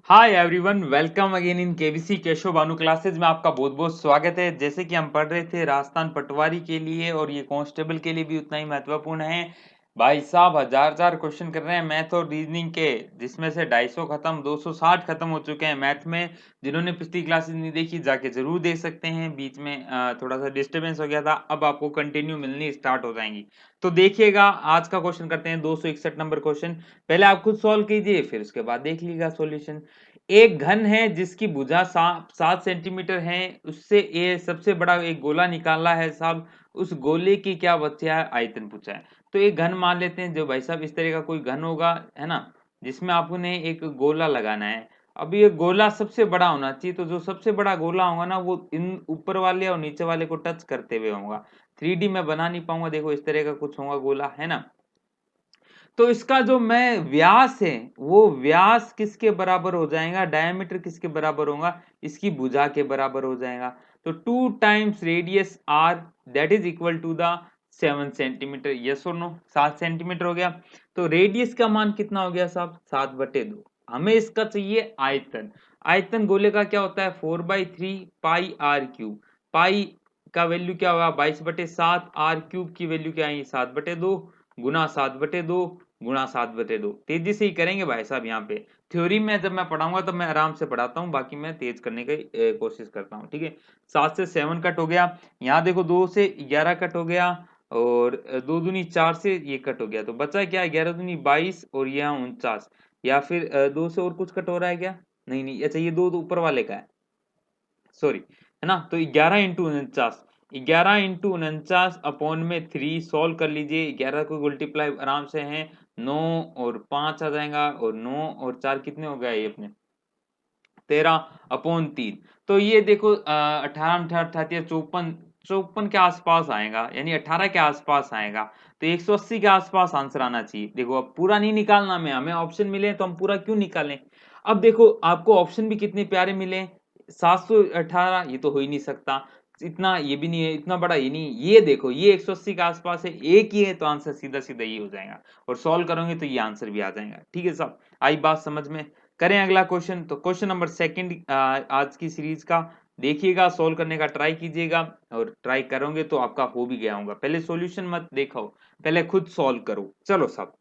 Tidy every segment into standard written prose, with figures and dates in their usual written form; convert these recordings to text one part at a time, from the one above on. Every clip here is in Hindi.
Hi everyone, welcome again in KBC Keshav Bhanu classes में आपका बहुत बहुत स्वागत है। जैसे कि हम पढ़ रहे थे राजस्थान पटवारी के लिए और ये कांस्टेबल के लिए भी उतना ही महत्वपूर्ण है। भाई साहब हजार क्वेश्चन कर रहे हैं मैथ और रीजनिंग के, जिसमें से 250 खत्म, 260 खत्म हो चुके हैं मैथ में। जिन्होंने पिछली क्लासेज नहीं देखी जाके जरूर देख सकते हैं। बीच में थोड़ा सा डिस्टर्बेंस हो गया था, अब आपको कंटिन्यू मिलनी स्टार्ट हो जाएंगी। तो देखिएगा, आज का क्वेश्चन करते हैं 261 नंबर क्वेश्चन। पहले आप खुद सॉल्व कीजिए, फिर उसके बाद देख लीजिएगा सॉल्यूशन। एक घन है जिसकी भुजा 7 सेंटीमीटर है, उससे ये सबसे बड़ा एक गोला निकाला है साहब। उस गोले की क्या बचा है, आयतन पूछा है। तो एक घन मान लेते हैं, जो भाई साहब इस तरह का कोई घन होगा, है ना, जिसमें आपको ने एक गोला लगाना है। अब ये गोला सबसे बड़ा होना चाहिए, तो जो सबसे बड़ा गोला होगा ना, वो इन ऊपर वाले और नीचे वाले को टच करते हुए होगा। 3D में बना नहीं पाऊंगा, देखो इस तरह का कुछ होगा गोला, है ना। तो इसका जो मैं व्यास है, वो व्यास किसके बराबर हो जाएगा, डायमीटर किसके बराबर होगा, इसकी भुजा के बराबर हो जाएगा। तो 2 times radius R, that is equal to the 7 centimetre. Yes और नो, 7 सेंटीमीटर हो गया। तो रेडियस का मान कितना हो गया साहब, 7/2। हमें इसका चाहिए आयतन। आयतन गोले का क्या होता है, 4/3 पाई आर क्यूब। पाई का वैल्यू क्या होगा, 22/7। आर क्यूब की वैल्यू क्या है, 7/2 गुना 7/2 गुणा 7/2। तेजी से ही करेंगे भाई साहब। यहाँ पे थ्योरी में जब मैं पढ़ाऊंगा तब मैं आराम से पढ़ाता हूँ, बाकी मैं तेज करने की कोशिश करता हूँ, ठीक है। 7 से 7 कट हो गया। यहाँ देखो 2 से 11 कट हो गया, और 2 दूनी 4 से ये कट हो गया। तो बचा क्या, 11 दूनी 22 और यहाँ 49। या फिर 2 से और कुछ कट हो रहा है क्या, नहीं नहीं, अच्छा ये दो तो ऊपर वाले का है, सॉरी, है ना। तो 11 × 49, 11 × 49 अपॉन में 3 सॉल्व कर लीजिए। 11 को मल्टीप्लाई आराम से है, 9 और 5 आ जाएगा, और 9 और 4 कितने हो गए ये अपने, 13/3। तो ये देखो 18 18 54 के आसपास आएगा, यानी 18 के आसपास आएगा। तो 180 के आसपास आंसर आना चाहिए। देखो अब पूरा नहीं निकालना, में हमें ऑप्शन मिले तो हम पूरा क्यों निकालें। अब देखो आपको ऑप्शन भी कितने प्यारे मिले, 718, ये तो हो ही नहीं सकता। इतना ये भी नहीं है, इतना बड़ा ये नहीं, ये देखो ये 180 के आसपास है, एक ही है, तो आंसर सीधा सीधा ये हो जाएगा। और सॉल्व करोगे तो ये आंसर भी आ जाएगा, ठीक है साहब। आई बात समझ में। करें अगला क्वेश्चन। तो क्वेश्चन नंबर सेकंड आज की सीरीज का, देखिएगा सॉल्व करने का ट्राई कीजिएगा, और ट्राई करोगे तो आपका हो भी गया होगा। पहले सॉल्यूशन मत देखो, पहले खुद सॉल्व करो। चलो साहब,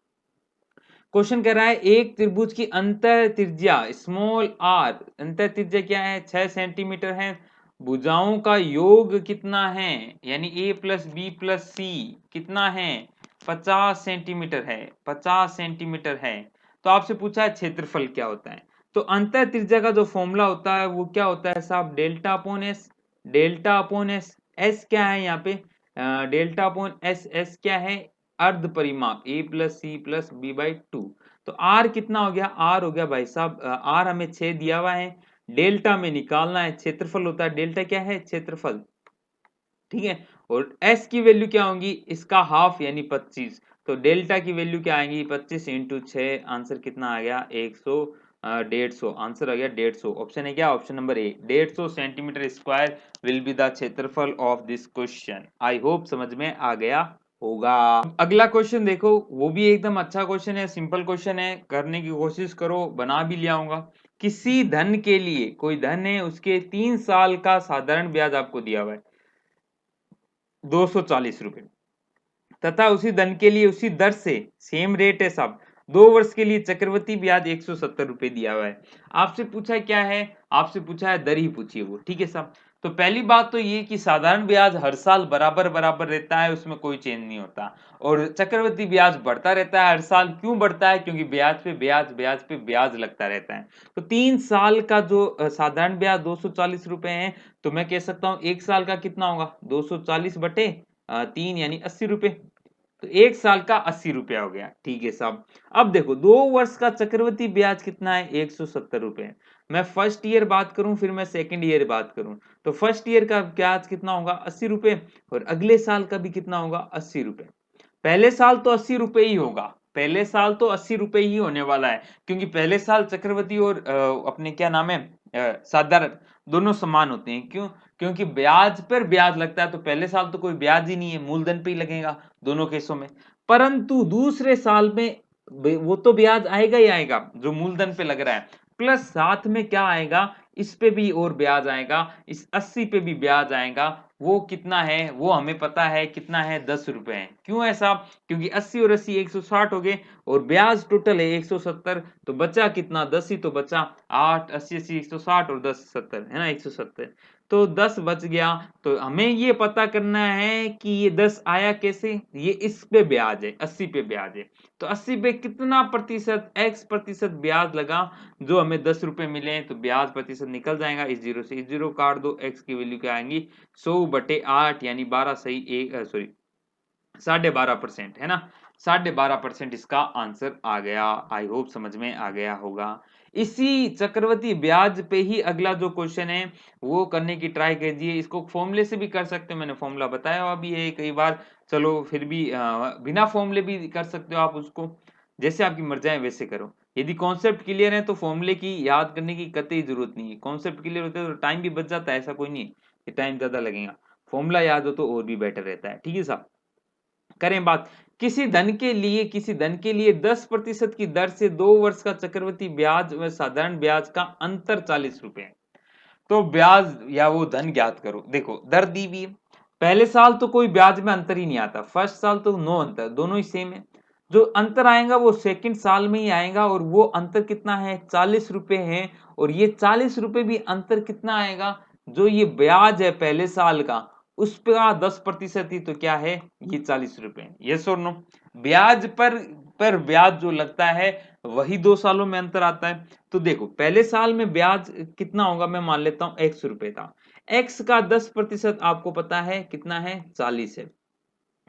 क्वेश्चन कह रहा है एक त्रिभुज की अंतर त्रिज्या स्मॉल आर, अंतर त्रिज्या क्या है, 6 सेंटीमीटर है। भुजाओं का योग कितना है, यानी ए प्लस बी प्लस सी कितना है, 50 सेंटीमीटर है, 50 सेंटीमीटर है। तो आपसे पूछा है क्षेत्रफल क्या होता है। तो अंतर त्रिज्या का जो फॉर्मूला होता है वो क्या होता है साहब, delta upon S. Delta upon S, S क्या है यहाँ पे, डेल्टा अपॉन एस, एस क्या है, अर्ध परिमाप ए प्लस सी प्लस बी/2। तो आर कितना हो गया, आर हो गया भाई साहब, आर हमें 6 दिया हुआ है, डेल्टा में निकालना है। क्षेत्रफल होता है, डेल्टा क्या है, क्षेत्रफल, ठीक है। और एस की वैल्यू क्या होगी, इसका हाफ यानी 25। तो डेल्टा की वैल्यू क्या आएगी, 25 × 6, आंसर कितना आ गया, 100, 150। आंसर आ गया 150। ऑप्शन है क्या, option number A, 150 centimetre square will be the क्षेत्रफल of this question. I hope समझ में आ गया होगा। अगला क्वेश्चन देखो, वो भी एकदम अच्छा क्वेश्चन है, सिंपल क्वेश्चन है, करने की कोशिश करो, बना भी लिया होगा। किसी धन के लिए, कोई धन है, उसके 3 साल का साधारण ब्याज आपको दिया हुआ है 240 रुपए, तथा उसी धन के लिए उसी दर से, सेम रेट है साहब, 2 वर्ष के लिए चक्रवृद्धि ब्याज 170 रुपए दिया हुआ है। आपसे पूछा क्या है, आपसे पूछा है दर ही पूछिए वो, ठीक है साहब। तो पहली बात तो ये कि साधारण ब्याज हर साल बराबर बराबर रहता है, उसमें कोई चेंज नहीं होता। और चक्रवृद्धि ब्याज बढ़ता रहता है हर साल। क्यों बढ़ता है, क्योंकि ब्याज पे ब्याज, ब्याज पे ब्याज लगता रहता है। तो 3 साल का जो साधारण ब्याज 240 रुपए है, तो मैं कह सकता हूँ 1 साल का कितना होगा, 240/3 यानी 80 रुपए। तो 1 साल का 80 रुपया हो गया, ठीक है साहब। अब देखो 2 वर्ष का चक्रवृद्धि ब्याज कितना है, 170 रुपए। मैं फर्स्ट ईयर बात करूं, फिर मैं सेकंड ईयर बात करूं, तो फर्स्ट ईयर का ब्याज कितना होगा, 80 रुपए, और अगले साल का भी कितना होगा, 80 रुपए। पहले साल तो 80 रुपए ही होगा, पहले साल तो 80 रुपए ही होने वाला है, क्योंकि पहले साल चक्रवृद्धि और अपने क्या नाम है, साधारण, दोनों समान होते हैं। क्यों, क्योंकि ब्याज पर ब्याज लगता है। तो पहले साल तो कोई ब्याज ही नहीं है, मूलधन पे ही लगेगा दोनों केसों में। परंतु दूसरे साल में वो तो ब्याज आएगा ही आएगा जो मूलधन पे लग रहा है। प्लस साथ में क्या आएगा, इस पे भी और ब्याज आएगा, इस 80 पे भी ब्याज आएगा। वो कितना है, वो हमें पता है कितना है, 10 रुपए है। क्यों ऐसा, क्योंकि 80 और 80 160 हो गए और ब्याज टोटल है 170, तो बचा कितना, 10 ही तो बचा। 8 80 80 160 और 10 70 है ना, 170, तो 10 बच गया। तो हमें ये पता करना है कि ये 10 आया कैसे, ये इस पे ब्याज है, 80 पे ब्याज है। तो 80 पे कितना प्रतिशत, x प्रतिशत ब्याज लगा, जो हमें 10 रुपए मिले हैं, तो ब्याज प्रतिशत निकल जाएगा। इस जीरो से इस जीरो काट दो, x की वैल्यू क्या आएंगी, 100/8 यानी 12 सही एक सॉरी 12.5% है ना, 12.5% इसका आंसर आ गया। आई होप समझ में आ गया होगा। इसी चक्रवृद्धि ब्याज पे ही अगला जो क्वेश्चन है वो करने की ट्राई कीजिए। इसको फॉर्मूले से भी कर सकते हो, मैंने फॉर्मूला बताया अभी है कई बार, चलो फिर भी बिना फॉर्मूले भी कर सकते हो आप उसको, जैसे आपकी मर्जी है वैसे करो। यदि कॉन्सेप्ट क्लियर है तो फॉर्मूले की याद करने की कतई जरूरत नहीं है। कॉन्सेप्ट क्लियर होता है तो टाइम भी बच जाता है, ऐसा कोई नहीं है कि टाइम ज्यादा लगेगा। फॉर्मूला याद हो तो और भी बेटर रहता है। ठीक है साहब, करें बात। किसी धन के लिए 10% की दर से 2 वर्ष का चक्रवृद्धि ब्याज व साधारण ब्याज का अंतर 40 रुपए है। तो ब्याज या वो धन ज्ञात करो। देखो दर दी हुई है, पहले साल तो कोई ब्याज में अंतर ही नहीं आता, फर्स्ट साल तो नो अंतर, दोनों ही सेम है। जो अंतर आएगा वो सेकंड साल में ही आएगा, और वो अंतर कितना है, 40 रुपए है। और ये 40 रुपए भी अंतर कितना आएगा, जो ये ब्याज है पहले साल का उस पर 10% ही, तो क्या है ये 40 रुपए। यस और नो, ब्याज पर ब्याज जो लगता है वही 2 सालों में अंतर आता है। तो देखो पहले साल में ब्याज कितना होगा, मैं मान लेता हूं x रुपए था, x का 10% आपको पता है कितना है, 40 है।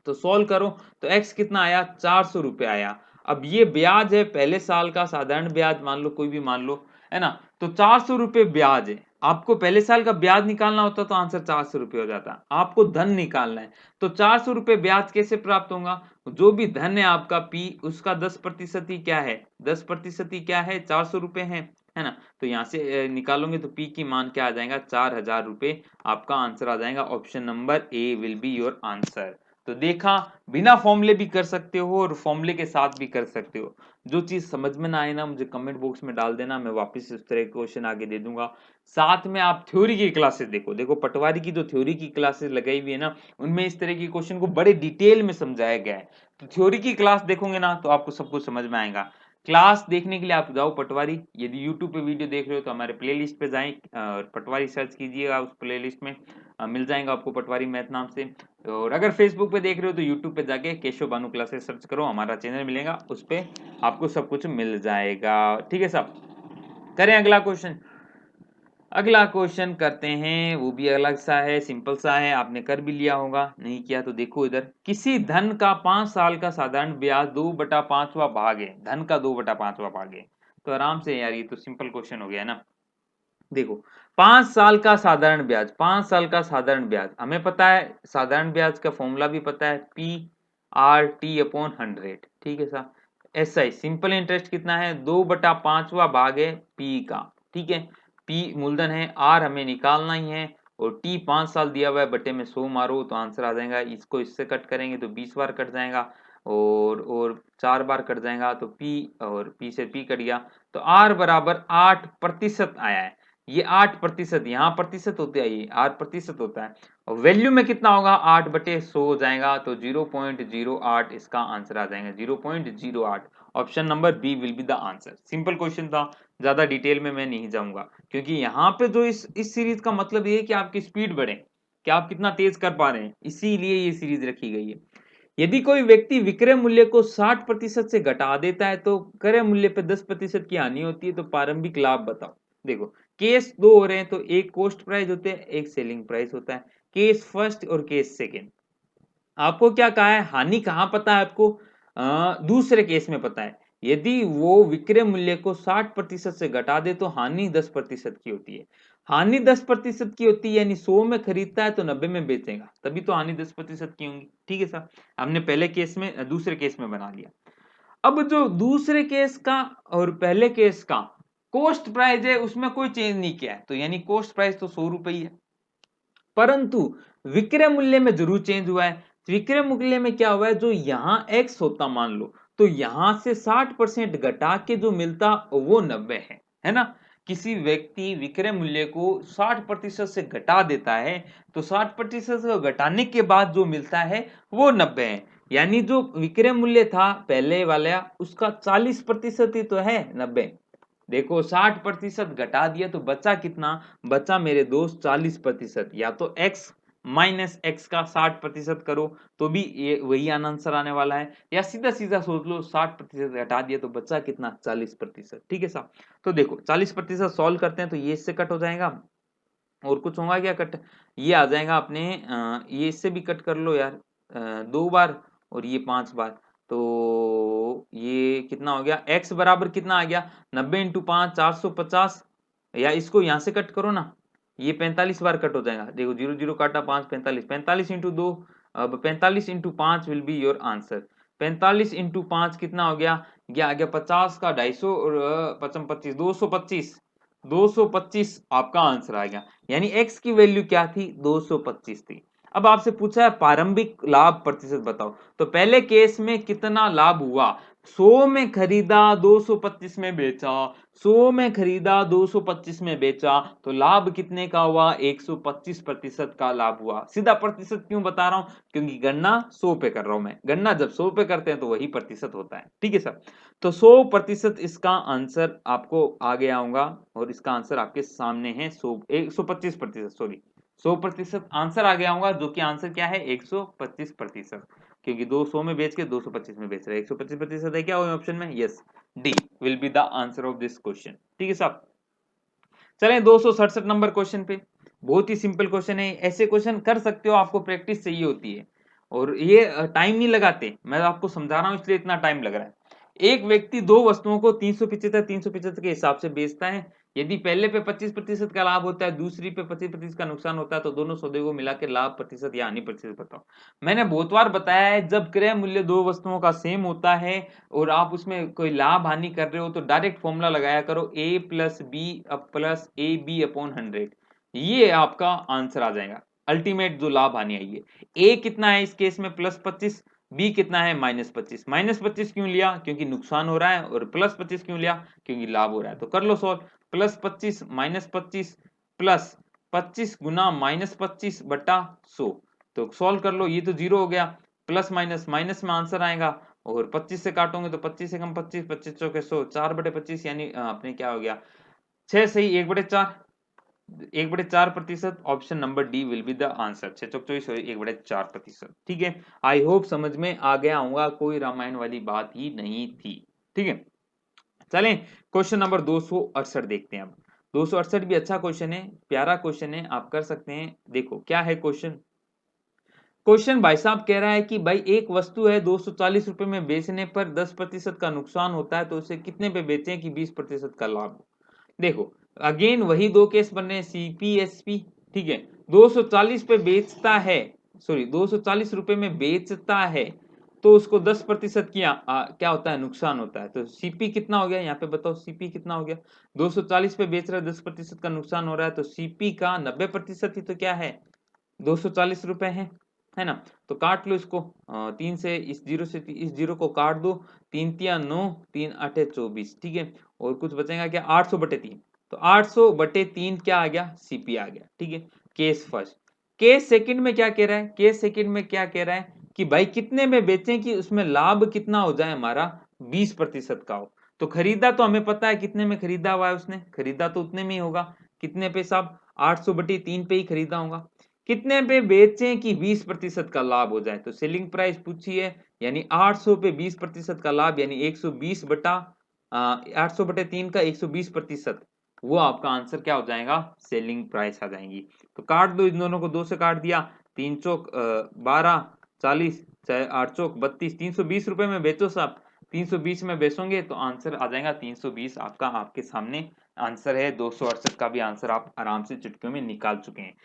तो सोल्व करो तो x कितना आया, 400 रुपए आया। अब ये ब्याज है पहले साल का, साधारण ब्याज मान लो, कोई भी मान लो, है ना। तो 400 रुपए ब्याज है, आपको पहले साल का ब्याज निकालना होता तो आंसर 400 रुपए हो जाता। आपको धन निकालना है, तो 400 रुपए ब्याज कैसे प्राप्त होगा, जो भी धन है आपका p, उसका 10% ही क्या है, 10% ही क्या है, 400 रुपए है ना। तो यहां से निकालोगे तो p की मान क्या आ जाएगा, 4000 रुपए। आपका आंसर आ जाएगा, option number A will be your answer. तो देखा, बिना फॉर्मूले भी कर सकते हो और फॉर्मूले के साथ भी कर सकते हो। जो चीज समझ में ना आए ना, मुझे कमेंट बॉक्स में डाल देना, मैं वापस इस तरह के क्वेश्चन आगे दे दूंगा। साथ में आप थ्योरी की क्लासेस देखो, देखो पटवारी की जो थ्योरी की क्लासेस लगाई हुई है ना, उनमें इस तरह की क्वेश्चन को बड़े डिटेल में समझाया गया है। तो थ्योरी की क्लास देखोगे ना तो आपको सब कुछ समझ में आएगा। क्लास देखने के लिए आप जाओ पटवारी, यदि यूट्यूब पे वीडियो देख रहे हो तो हमारे प्लेलिस्ट पे जाएं, पटवारी सर्च कीजिएगा, उस प्लेलिस्ट में मिल जाएगा आपको पटवारी मैथ नाम से। और अगर फेसबुक पे देख रहे हो तो यूट्यूब पे जाके केशव भानु क्लासेस सर्च करो, हमारा चैनल मिलेगा, उस पे आपको सब कुछ मिल जाएगा। ठीक है साहब, करें अगला क्वेश्चन। अगला क्वेश्चन करते हैं, वो भी अलग सा है, सिंपल सा है, आपने कर भी लिया होगा, नहीं किया तो देखो इधर। किसी धन का 5 साल का साधारण ब्याज 2/5वां भाग है, धन का 2/5वां भाग है। तो आराम से यार, ये तो सिंपल क्वेश्चन हो गया ना। देखो 5 साल का साधारण ब्याज, 5 साल का साधारण ब्याज हमें पता है, साधारण ब्याज का फॉर्मूला भी पता है, PRT/100। ठीक है साहब, SI सिंपल इंटरेस्ट कितना है, 2/5वां भाग है P का। ठीक है, P मूलधन है, R हमें निकालना ही है, और T 5 साल दिया हुआ है, बटे में 100 मारो तो आंसर आ जाएगा। इसको इससे कट करेंगे तो 20 बार कट जाएगा, और 4 बार कट जाएगा, तो P और P से P कट गया, तो R बराबर 8% आया है। ये 8%, यहाँ प्रतिशत होते हैं, ये 8% होता है, और वैल्यू में कितना होगा, 8/100 हो जाएगा, तो 0.08 इसका आंसर आ जाएगा, 0.08। Option number B will be the answer. Simple question था, ज्यादा डिटेल में मैं नहीं जाऊंगा, क्योंकि यहाँ पे जो इस सीरीज का मतलब ये है कि आपकी स्पीड बढ़े, कि आप कितना तेज कर पा रहे हैं, इसीलिए ये सीरीज रखी गई है। यदि कोई व्यक्ति विक्रय मूल्य को 60% से घटा देता है तो क्रय मूल्य पे 10% की हानि होती है, तो प्रारंभिक लाभ बताओ। देखो केस दो हो रहे हैं, तो एक कॉस्ट प्राइस होते हैं, एक सेलिंग प्राइस होता है, केस फर्स्ट और केस सेकेंड। आपको क्या कहा है, हानि कहां पता है आपको, दूसरे केस में पता है। यदि वो विक्रय मूल्य को 60% से घटा दे तो हानि 10% की होती है। हानि 10% की होती है, यानी 100 में खरीदता है तो 90 में बेचेगा, तभी तो हानि 10% की होंगी। ठीक है सर, हमने पहले केस में, दूसरे केस में बना लिया। अब जो दूसरे केस का और पहले केस का कॉस्ट प्राइस है, उसमें कोई चेंज नहीं किया है, तो यानी कॉस्ट प्राइस तो 100 रुपए ही है, परंतु विक्रय मूल्य में जरूर चेंज हुआ है। विक्रय मूल्य में क्या हुआ है, जो यहां एक्स होता मान लो, तो यहां से 60% घटा के जो मिलता वो 90 है है ना। किसी व्यक्ति विक्रय मूल्य को 60% से घटा देता है तो 60% से घटाने के बाद जो मिलता है वो 90 है। यानी जो विक्रय मूल्य था पहले वाला उसका 40% ही तो है 90। देखो 60% घटा दिया तो बचा कितना, बचा मेरे दोस्त 40%। या तो x माइनस एक्स का 60% करो तो भी ये वही आंसर आने वाला है, या सीधा सीधा सोच लो 60% घटा दिया तो बचा कितना 40%। ठीक है साहब। तो देखो 40% सॉल्व करते हैं तो ये इससे कट हो जाएगा, और कुछ होगा क्या कट, ये आ जाएगा अपने ये इससे भी कट कर लो यार 2 बार और ये 5 बार। तो ये कितना हो गया, x बराबर कितना आ गया 90 इंटू 5 450, या इसको यहां से कट करो ना, ये 45 बार कट हो जाएगा। देखो 0 0 काटा 5 45, 45 इंटू 2, अब 45 into 5 will be your answer. 45 into 5 कितना हो गया, ये आ गया 50 का 250 और 55 25 225, 225 आपका आंसर आ गया। यानी x की वैल्यू क्या थी 225 थी। अब आपसे पूछा है प्रारंभिक लाभ प्रतिशत बताओ, तो पहले केस में कितना लाभ हुआ, 100 में खरीदा 225 में बेचा, 100 में खरीदा 225 में बेचा, तो लाभ कितने का हुआ 125% का लाभ हुआ। सीधा प्रतिशत क्यों बता रहा हूं, क्योंकि गणना 100 पे कर रहा हूं मैं, गणना जब 100 पे करते हैं तो वही प्रतिशत होता है। ठीक है सर, तो 100% इसका आंसर आपको आगे आऊंगा और इसका आंसर आपके सामने है 125%, सॉरी 100% आंसर आगे आऊंगा, जो कि आंसर क्या है 125%, क्योंकि 200 में बेच के 225 में बेच रहे हैं, 125% है क्या ऑप्शन में, yes D will be the answer of this question. ठीक है साहब, चलें 267 नंबर क्वेश्चन पे। बहुत ही सिंपल क्वेश्चन है, ऐसे क्वेश्चन कर सकते हो, आपको प्रैक्टिस चाहिए होती है और ये टाइम नहीं लगाते, मैं आपको समझा रहा हूं इसलिए इतना टाइम लग रहा है। एक व्यक्ति दो वस्तुओं को 375 के हिसाब से बेचता है। यदि पहले पे 25% का लाभ होता है, दूसरी पे 25% का नुकसान होता है, तो दोनों सौदे को मिला के लाभ प्रतिशत या हानि प्रतिशत बताओ। मैंने बहुत बार बताया है, जब क्रय मूल्य दो वस्तुओं का सेम होता है और आप उसमें कोई लाभ हानि कर रहे हो तो डायरेक्ट फॉर्मूला लगाया करो a plus B plus A B upon 100, ये आपका आंसर आ जाएगा। अल्टीमेट जो लाभ हानि आई है, a कितना है इस केस में +25, बी कितना है -25। -25 क्यों लिया, क्योंकि नुकसान हो रहा है, और +25 क्यों लिया, क्योंकि लाभ हो रहा है। तो कर लो सॉल्व, +25 -25 प्लस 25 गुना -25 बटा 100, तो सॉल्व कर लो, ये तो जीरो हो गया, प्लस माइनस माइनस में आंसर आएगा, और 25 से काटोगे तो 25 से कम 25, 25 चौके 100, 4/25 यानी अपने क्या हो गया 6 सही 1/4, 1/4%। Option number D will be the answer, 6 चौक 24 1/4%। ठीक है, आई होप समझ में आ गया होगा, कोई रामायण वाली बात ही नहीं थी। ठीक है, चलें क्वेश्चन नंबर 268 देखते हैं। अब 268 भी अच्छा क्वेश्चन है, प्यारा क्वेश्चन है, आप कर सकते हैं। देखो क्या है क्वेश्चन, क्वेश्चन भाई साहब कह रहा है कि भाई एक वस्तु है 240 रुपए में बेचने पर 10% का नुकसान होता है, तो उसे कितने पे बेचें कि 20% का लाभ हो। देखो अगेन वही दो केस बन रहे हैं, सीपीएसपी। ठीक है, 240 पे बेचता है, सॉरी 240 रुपए में बेचता है, तो उसको 10% क्या होता है नुकसान होता है। तो सीपी कितना हो गया यहाँ पे बताओ, सीपी कितना हो गया, 240 पे बेच रहा है 10% का नुकसान हो रहा है, तो सीपी का 90% ही तो क्या है 240 रुपए है ना। तो काट लो इसको, 3 से इस जीरो से इस जीरो को काट दो, 3 तिया 9, 3 8 24। ठीक है, और कुछ बचेगा क्या 800/3, तो 800/3 क्या आ गया सीपी आ गया। ठीक है, केस फर्स्ट। केस सेकंड में क्या कह रहा है, केस सेकंड में क्या कह रहा है कि भाई कितने में बेचें कि उसमें लाभ कितना हो जाए हमारा 20% का हो। तो खरीदा तो हमें पता है कितने में खरीदा हुआ है, उसने खरीदा तो उतने में ही होगा, कितने पे साहब 800/3 पे ही खरीदा होगा। कितने पे बेचें कि 20% का लाभ हो जाए, तो सेलिंग प्राइस पूछी है, यानी 800 पे 20% का लाभ, यानी 120 बटा 800/3 का 120%, वो आपका आंसर क्या हो जाएगा सेलिंग प्राइस आ जाएंगी। तो काट दो इन दोनों को, 2 से काट दिया, 3 चौक 12, 40, 8 चौक 32, 320 रुपए में बेचो साहब, 320 में बेचोगे तो आंसर आ जाएगा 320, आपका आपके सामने आंसर है। 268 का भी आंसर आप आराम से चुटकियों में निकाल चुके हैं।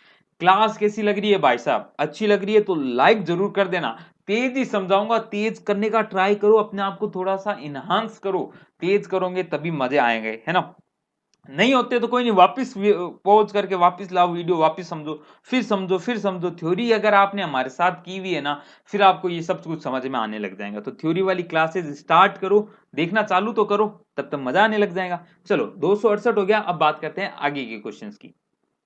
क्लास कैसी लग रही है भाई साहब, अच्छी लग रही है तो लाइक जरूर कर देना। तेज ही समझाऊंगा, तेज करने का ट्राई करो, अपने आप को थोड़ा सा इनहांस करो, तेज करोगे तभी मजे आएंगे, है ना। नहीं होते तो कोई नहीं, वापस पॉज करके वापस लाओ वीडियो, वापस समझो, फिर समझो, फिर समझो। थ्योरी अगर आपने हमारे साथ की हुई है ना, फिर आपको ये सब कुछ समझ में आने लग जाएगा। तो थ्योरी वाली क्लासेस स्टार्ट करो, देखना चालू तो करो, तब तक मजा आने लग जाएगा। चलो 268 हो गया, अब बात करते हैं आगे के क्वेश्चंस की।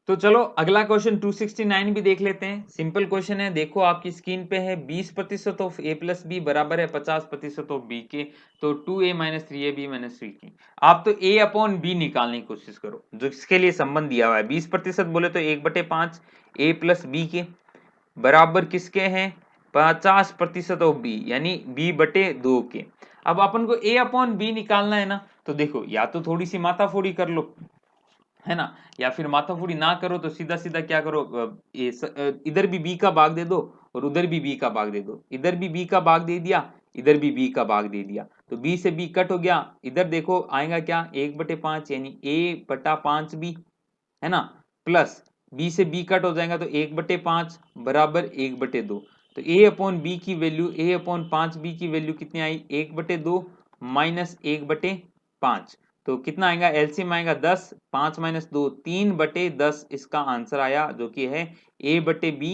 तो चलो अगला क्वेश्चन 269 भी देख लेते हैं। सिंपल क्वेश्चन है, देखो आपकी स्क्रीन पे है 20% ऑफ ए प्लस बी बराबर है 50% ऑफ बी के। तो 2a minus 3ab minus 3c। आप तो a अपॉन बी निकालने की कोशिश करो, जो इसके लिए संबंध दिया हुआ है। 20% बोले तो 1/5 ए प्लस बी के बराबर किसके हैं, 50% ऑफ बी यानी b/2 के। अब अपन को a अपॉन बी निकालना है ना, तो देखो या तो थोड़ी सी माथाफोड़ी कर लो, है ना, या फिर माथाफोड़ी ना करो तो सीधा सीधा क्या करो, इधर भी बी का भाग दे दो और उधर भी बी का भाग दे दो। इधर भी बी का भाग दे दिया, इधर भी बी का भाग दे दिया, तो बी से बी कट हो गया। इधर देखो आएगा क्या, 1/5 यानी a/5 बी, है ना, प्लस बी से बी कट हो जाएगा तो 1/5 बराबर 1/2। तो a अपॉन बी की वैल्यू, a अपॉन 5 बी की वैल्यू कितनी आई, 1/2 माइनस 1/5। तो कितना आएगा, एलसीएम आएगा 10, 5 माइनस 2 3/10 इसका आंसर आया, जो कि है a/b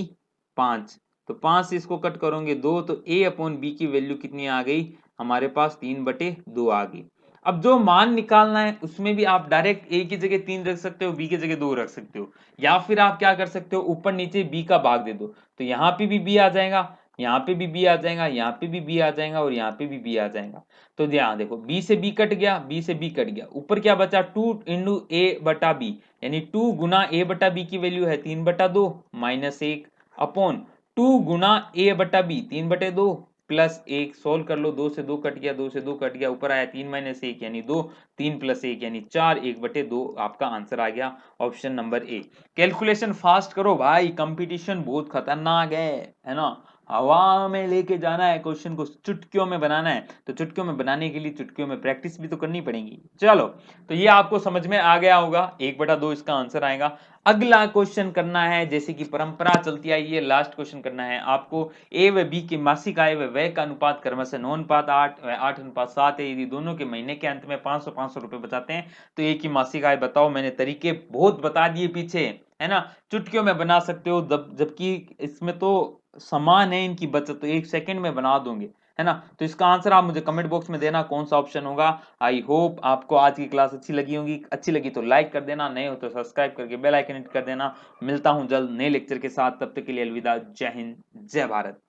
5। तो 5 से इसको कट करोगे 2, तो a अपॉन बी की वैल्यू कितनी आ गई हमारे पास, 3/2 आ गई। अब जो मान निकालना है उसमें भी आप डायरेक्ट ए की जगह 3 रख सकते हो, बी की जगह 2 रख सकते हो, या फिर आप क्या कर सकते हो, ऊपर नीचे बी का भाग दे दो। तो यहाँ पे भी बी आ जाएगा, यहाँ पे भी बी आ जाएगा, यहाँ पे भी बी आ जाएगा और यहाँ पे भी बी आ जाएगा। तो ध्यान देखो, बी से बी कट गया, बी से बी कट गया, ऊपर क्या बचा, 2 इंटू ए बटा बी, यानी 2 गुना ए बटा बी की वैल्यू है 3/2 माइनस 1 अपॉन 2 गुना ए बटा बी 3/2 प्लस 1। सोल्व कर लो, 2 से 2 कट गया, 2 से 2 कट गया, ऊपर आया 3 माइनस 1 यानी 2, 3 प्लस 1 यानी 4, 1/2 आपका आंसर आ गया ऑप्शन नंबर ए। कैलकुलेशन फास्ट करो भाई, कंपटीशन बहुत खतरनाक है ना। हवा में लेके जाना है क्वेश्चन को, चुटकियों में बनाना है, तो चुटकियों में बनाने के लिए चुटकियों में प्रैक्टिस भी तो करनी पड़ेगी। चलो, तो ये आपको समझ में आ गया होगा, 1/2 इसका आंसर आएगा। अगला क्वेश्चन करना है, जैसे कि परंपरा चलती आई है, लास्ट क्वेश्चन करना है आपको। ए व बी की मासिक आय व व्यय का अनुपात क्रमशः 9:8 व 8:7 है। यदि दोनों के महीने के अंत में 500 रुपए बचाते हैं तो ए की मासिक आय बताओ। मैंने तरीके बहुत बता दिए पीछे, है ना, चुटकियों में बना सकते हो, जबकि इसमें तो समान है इनकी बचत, तो 1 सेकंड में बना दोगे, है ना। तो इसका आंसर आप मुझे कमेंट बॉक्स में देना कौन सा ऑप्शन होगा। आई होप आपको आज की क्लास अच्छी लगी होगी, अच्छी लगी तो लाइक कर देना, नए हो तो सब्सक्राइब करके बेल आइकन हिट कर देना। मिलता हूं जल्द नए लेक्चर के साथ, तब तक के लिए अलविदा, जय हिंद, जय भारत।